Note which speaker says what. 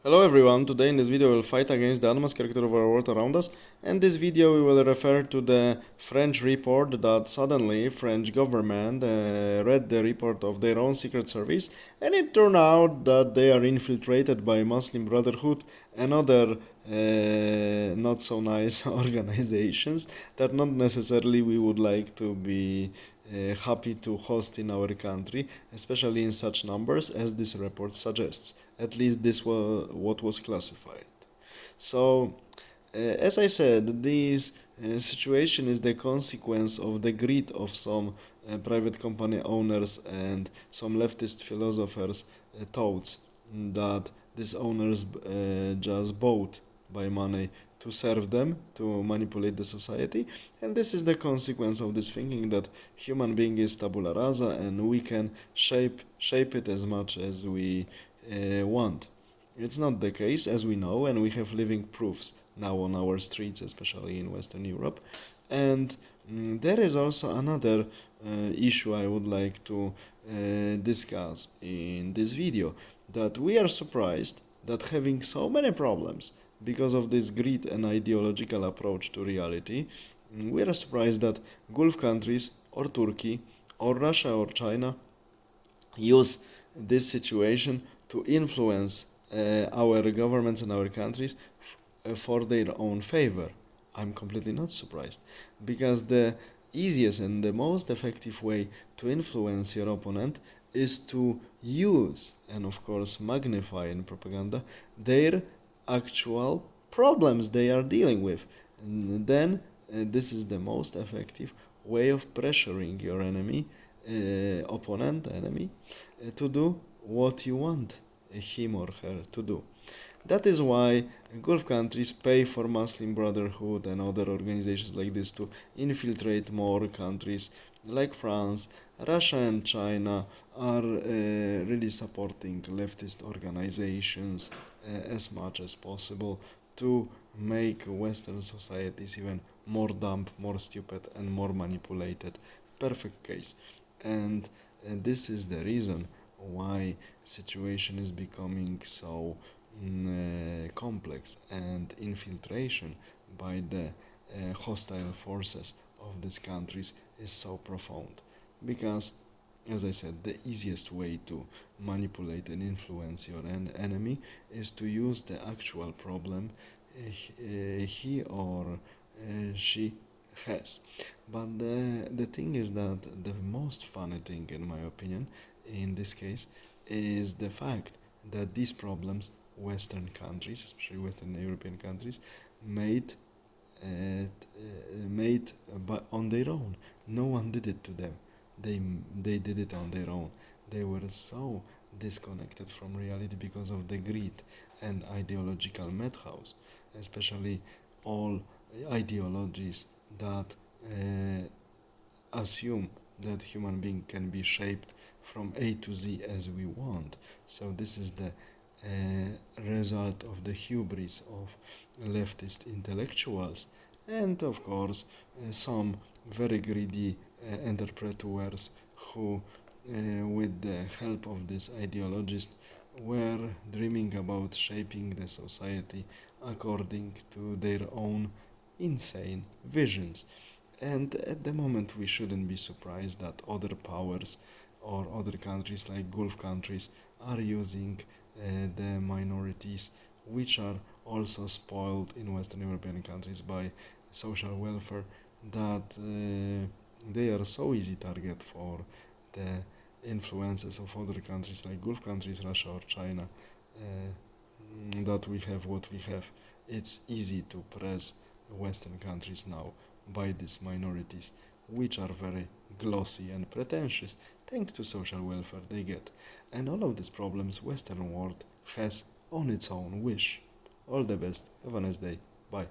Speaker 1: Hello everyone, today in this video we will fight against the anonymous character of our world around us, and this video we will refer to the French report that suddenly French government read the report of their own secret service, and it turned out that they are infiltrated by Muslim Brotherhood and other not so nice organizations that not necessarily we would like to be happy to host in our country, especially in such numbers as this report suggests. At least this was what was classified. So, as I said, this situation is the consequence of the greed of some private company owners and some leftist philosophers' thoughts that these owners just bought by money to serve them, to manipulate the society, and this is the consequence of this thinking that human being is tabula rasa and we can shape it as much as we want. It's not the case, as we know, and we have living proofs now on our streets, especially in Western Europe. And there is also another issue I would like to discuss in this video, that we are surprised that having so many problems because of this greed and ideological approach to reality, we are surprised that Gulf countries or Turkey or Russia or China use this situation to influence our governments and our countries for their own favor. I'm completely not surprised, because the easiest and the most effective way to influence your opponent is to use and of course magnify in propaganda their actual problems they are dealing with. And then this is the most effective way of pressuring your enemy, to do what you want him or her to do. That is why Gulf countries pay for Muslim Brotherhood and other organizations like this to infiltrate more countries like France. Russia and China are really supporting leftist organizations as much as possible to make Western societies even more dumb, more stupid, and more manipulated. Perfect case. And this is the reason why situation is becoming so complex, and infiltration by the hostile forces of these countries is so profound. Because, as I said, the easiest way to manipulate and influence your enemy is to use the actual problem he or she has. But the thing is that the most funny thing, in my opinion, in this case, is the fact that these problems Western countries, especially Western European countries, made on their own. No one did it to them. They did it on their own. They were so disconnected from reality because of the greed and ideological madhouse, especially all ideologies that assume that human being can be shaped from A to Z as we want. So this is the result of the hubris of leftist intellectuals, and of course some very greedy entrepreneurs who with the help of these ideologists were dreaming about shaping the society according to their own insane visions. And at the moment we shouldn't be surprised that other powers or other countries like Gulf countries are using the minorities, which are also spoiled in Western European countries by social welfare, that they are so easy target for the influences of other countries like Gulf countries, Russia or China, that we have what we have. It's easy to press Western countries now by these minorities, which are very glossy and pretentious thanks to social welfare they get. And all of these problems Western world has on its own wish. All the best. Have a nice day. Bye.